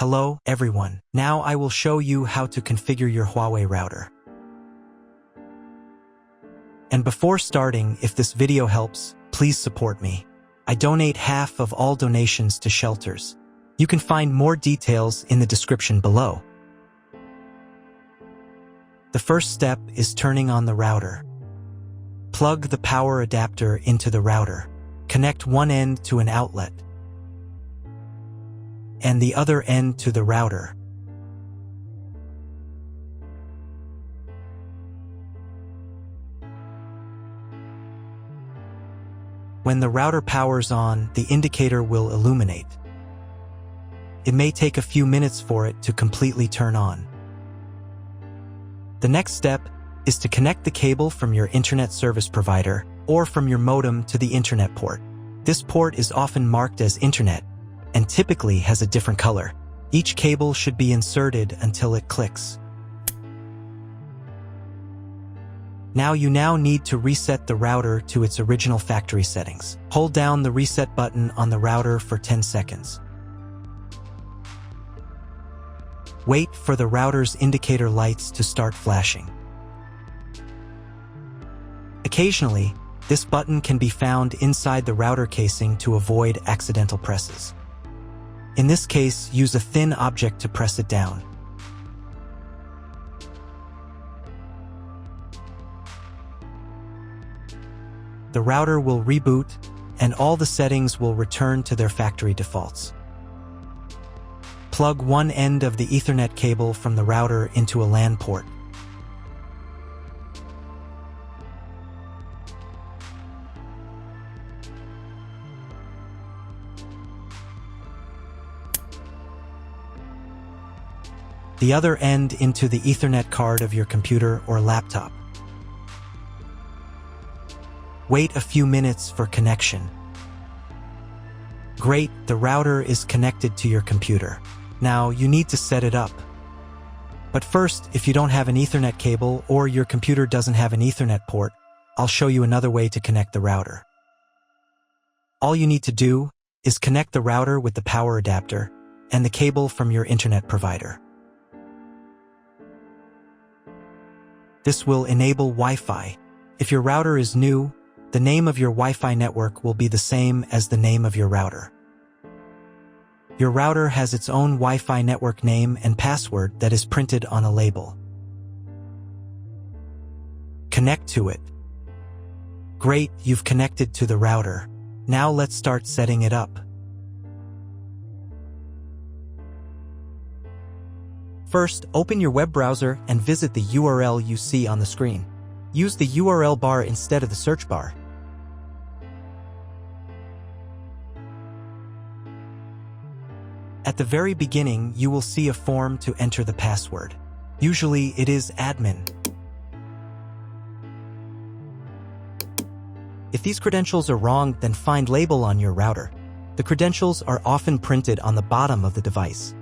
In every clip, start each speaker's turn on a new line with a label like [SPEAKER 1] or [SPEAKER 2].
[SPEAKER 1] Hello, everyone. Now I will show you how to configure your Huawei router. And before starting, if this video helps, please support me. I donate half of all donations to shelters. You can find more details in the description below. The first step is turning on the router. Plug the power adapter into the router. Connect one end to an outlet and the other end to the router. When the router powers on, the indicator will illuminate. It may take a few minutes for it to completely turn on. The next step is to connect the cable from your internet service provider or from your modem to the internet port. This port is often marked as internet and typically has a different color. Each cable should be inserted until it clicks. You now need to reset the router to its original factory settings. Hold down the reset button on the router for 10 seconds. Wait for the router's indicator lights to start flashing. Occasionally, this button can be found inside the router casing to avoid accidental presses. In this case, use a thin object to press it down. The router will reboot, and all the settings will return to their factory defaults. Plug one end of the Ethernet cable from the router into a LAN port. The other end into the Ethernet card of your computer or laptop. Wait a few minutes for connection. Great, the router is connected to your computer. Now you need to set it up. But first, if you don't have an Ethernet cable or your computer doesn't have an Ethernet port, I'll show you another way to connect the router. All you need to do is connect the router with the power adapter and the cable from your internet provider. This will enable Wi-Fi. If your router is new, the name of your Wi-Fi network will be the same as the name of your router. Your router has its own Wi-Fi network name and password that is printed on a label. Connect to it. Great, you've connected to the router. Now let's start setting it up. First, open your web browser and visit the URL you see on the screen. Use the URL bar instead of the search bar. At the very beginning, you will see a form to enter the password. Usually, it is admin. If these credentials are wrong, then find label on your router. The credentials are often printed on the bottom of the device.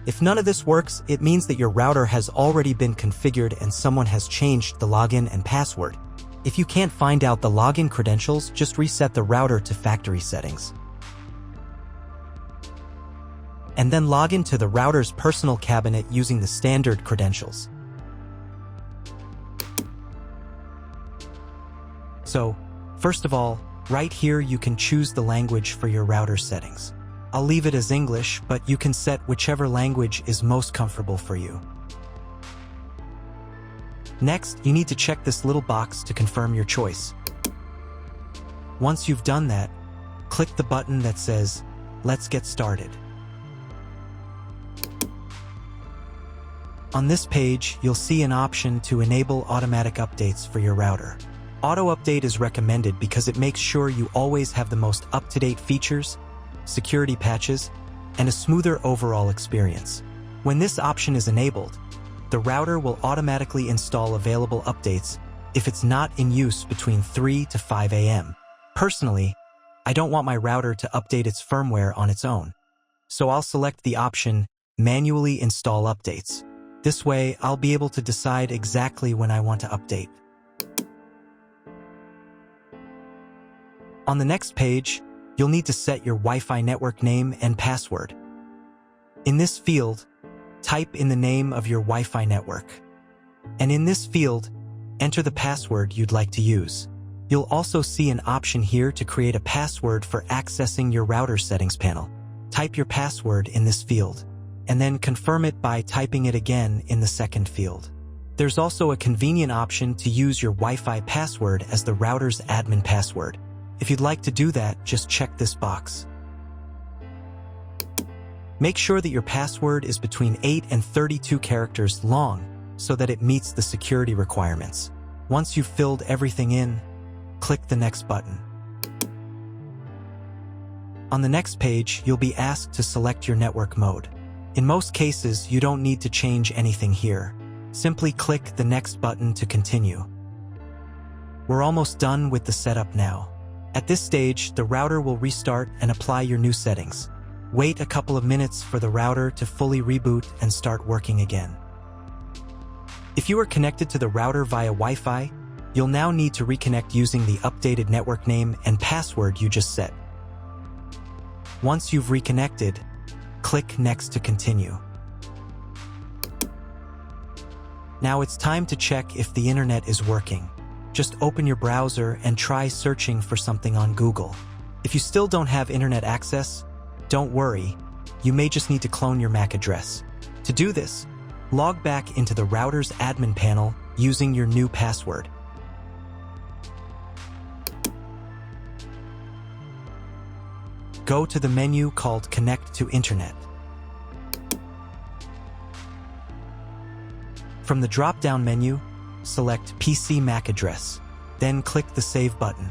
[SPEAKER 1] If none of this works, it means that your router has already been configured and someone has changed the login and password. If you can't find out the login credentials, just reset the router to factory settings. And then log into the router's personal cabinet using the standard credentials. So, first of all, right here you can choose the language for your router settings. I'll leave it as English, but you can set whichever language is most comfortable for you. Next, you need to check this little box to confirm your choice. Once you've done that, click the button that says, "Let's get started." On this page, you'll see an option to enable automatic updates for your router. Auto update is recommended because it makes sure you always have the most up-to-date features, security patches, and a smoother overall experience. When this option is enabled, the router will automatically install available updates if it's not in use between 3 to 5 a.m. Personally, I don't want my router to update its firmware on its own, so I'll select the option Manually Install Updates. This way, I'll be able to decide exactly when I want to update. On the next page, you'll need to set your Wi-Fi network name and password. In this field, type in the name of your Wi-Fi network. And in this field, enter the password you'd like to use. You'll also see an option here to create a password for accessing your router settings panel. Type your password in this field, and then confirm it by typing it again in the second field. There's also a convenient option to use your Wi-Fi password as the router's admin password. If you'd like to do that, just check this box. Make sure that your password is between 8 and 32 characters long so that it meets the security requirements. Once you've filled everything in, click the next button. On the next page, you'll be asked to select your network mode. In most cases, you don't need to change anything here. Simply click the next button to continue. We're almost done with the setup now. At this stage, the router will restart and apply your new settings. Wait a couple of minutes for the router to fully reboot and start working again. If you are connected to the router via Wi-Fi, you'll now need to reconnect using the updated network name and password you just set. Once you've reconnected, click Next to continue. Now it's time to check if the internet is working. Just open your browser and try searching for something on Google. If you still don't have internet access, don't worry, you may just need to clone your MAC address. To do this, log back into the router's admin panel using your new password. Go to the menu called Connect to Internet. From the drop-down menu, select PC MAC address, then click the Save button.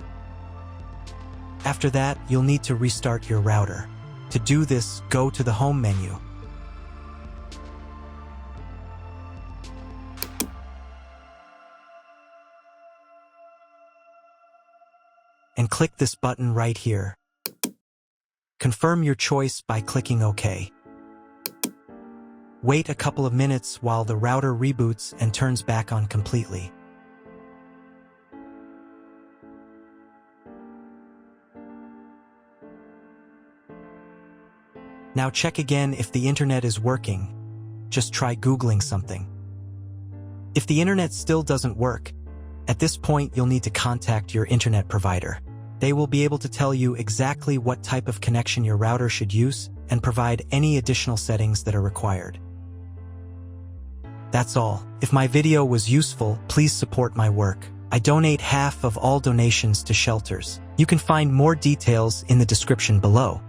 [SPEAKER 1] After that, you'll need to restart your router. To do this, go to the Home menu. And click this button right here. Confirm your choice by clicking OK. Wait a couple of minutes while the router reboots and turns back on completely. Now check again if the internet is working. Just try Googling something. If the internet still doesn't work, at this point you'll need to contact your internet provider. They will be able to tell you exactly what type of connection your router should use and provide any additional settings that are required. That's all. If my video was useful, please support my work. I donate half of all donations to shelters. You can find more details in the description below.